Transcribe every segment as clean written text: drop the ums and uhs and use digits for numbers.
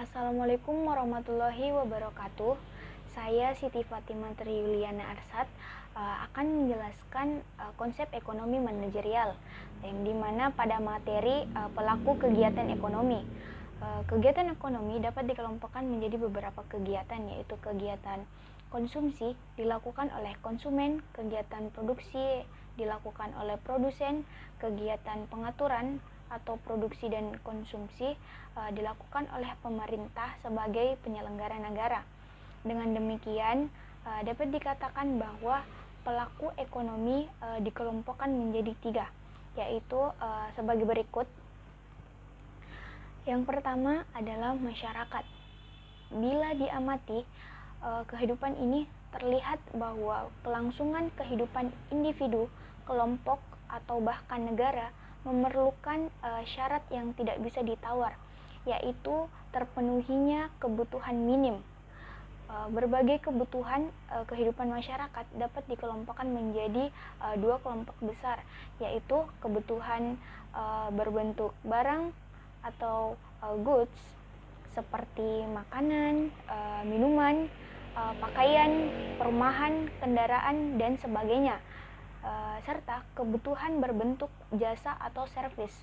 Assalamualaikum warahmatullahi wabarakatuh. Saya Siti Fatimah Triyuliana Arsad akan menjelaskan konsep ekonomi manajerial, yang dimana pada materi pelaku kegiatan ekonomi. Kegiatan ekonomi dapat dikelompokkan menjadi beberapa kegiatan, yaitu kegiatan konsumsi dilakukan oleh konsumen, kegiatan produksi dilakukan oleh produsen, kegiatan pengaturan atau produksi dan konsumsi dilakukan oleh pemerintah sebagai penyelenggara negara. Dengan demikian, dapat dikatakan bahwa pelaku ekonomi dikelompokkan menjadi tiga, yaitu sebagai berikut. Yang pertama adalah masyarakat. Bila diamati, kehidupan ini terlihat bahwa kelangsungan kehidupan individu, kelompok, atau bahkan negara memerlukan syarat yang tidak bisa ditawar, yaitu terpenuhinya kebutuhan minim. Berbagai kebutuhan kehidupan masyarakat dapat dikelompokkan menjadi dua kelompok besar, yaitu kebutuhan berbentuk barang atau goods seperti makanan, minuman, pakaian, perumahan, kendaraan, dan sebagainya, serta kebutuhan berbentuk jasa atau servis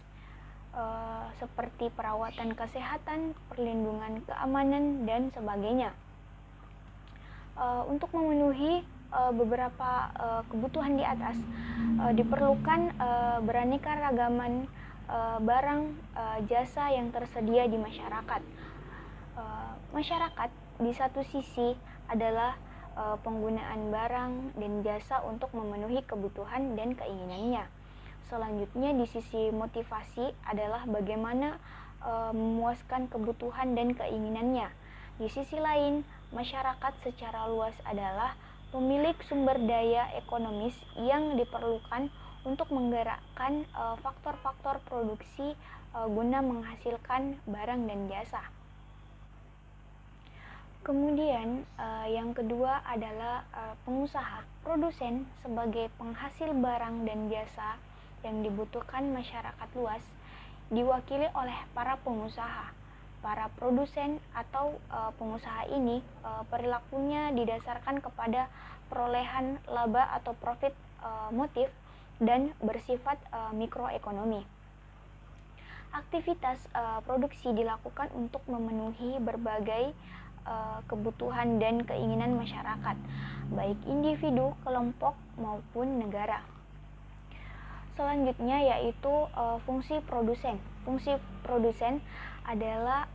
seperti perawatan kesehatan, perlindungan keamanan, dan sebagainya. Untuk memenuhi beberapa kebutuhan di atas diperlukan beraneka ragaman barang jasa yang tersedia di masyarakat. Masyarakat di satu sisi adalah penggunaan barang dan jasa untuk memenuhi kebutuhan dan keinginannya. Selanjutnya di sisi motivasi adalah bagaimana memuaskan kebutuhan dan keinginannya. Di sisi lain, masyarakat secara luas adalah pemilik sumber daya ekonomis yang diperlukan untuk menggerakkan faktor-faktor produksi guna menghasilkan barang dan jasa. Kemudian yang kedua adalah pengusaha. Produsen sebagai penghasil barang dan jasa yang dibutuhkan masyarakat luas diwakili oleh para pengusaha. Para produsen atau pengusaha ini perilakunya didasarkan kepada perolehan laba atau profit motif dan bersifat mikroekonomi. Aktivitas produksi dilakukan untuk memenuhi berbagai kebutuhan dan keinginan masyarakat, baik individu, kelompok, maupun negara. Selanjutnya yaitu fungsi produsen. Fungsi produsen adalah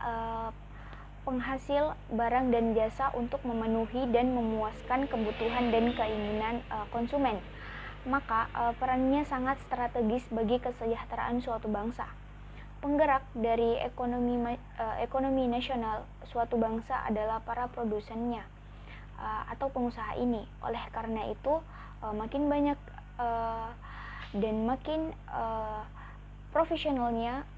penghasil barang dan jasa untuk memenuhi dan memuaskan kebutuhan dan keinginan konsumen. Maka perannya sangat strategis bagi kesejahteraan suatu bangsa. Penggerak dari ekonomi nasional suatu bangsa adalah para produsennya atau pengusaha ini. Oleh karena itu, makin banyak dan makin profesionalnya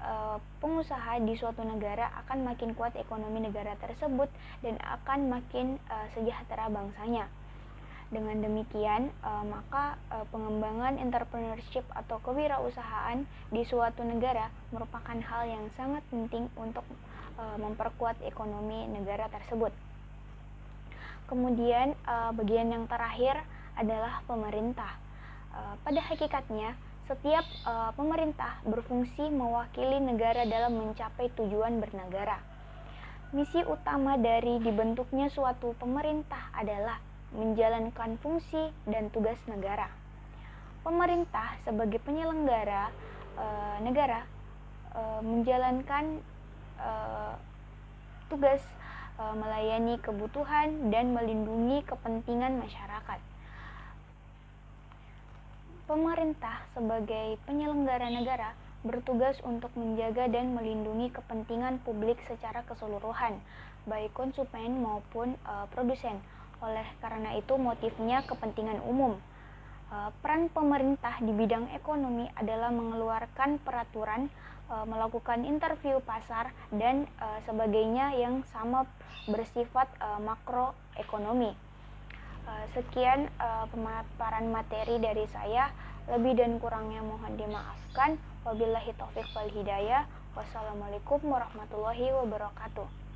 pengusaha di suatu negara, akan makin kuat ekonomi negara tersebut dan akan makin sejahtera bangsanya. Dengan demikian, maka pengembangan entrepreneurship atau kewirausahaan di suatu negara merupakan hal yang sangat penting untuk memperkuat ekonomi negara tersebut. Kemudian bagian yang terakhir adalah pemerintah. Pada hakikatnya, setiap pemerintah berfungsi mewakili negara dalam mencapai tujuan bernegara. Misi utama dari dibentuknya suatu pemerintah adalah menjalankan fungsi dan tugas negara. Pemerintah sebagai penyelenggara negara menjalankan tugas melayani kebutuhan dan melindungi kepentingan masyarakat. Pemerintah sebagai penyelenggara negara bertugas untuk menjaga dan melindungi kepentingan publik secara keseluruhan, baik konsumen maupun produsen. Oleh karena itu, motifnya kepentingan umum. Peran pemerintah di bidang ekonomi adalah mengeluarkan peraturan, melakukan interview pasar, dan sebagainya yang sama bersifat makroekonomi. Sekian pemaparan materi dari saya. Lebih dan kurangnya mohon dimaafkan. Wabillahi taufiq wal hidayah. Wassalamualaikum warahmatullahi wabarakatuh.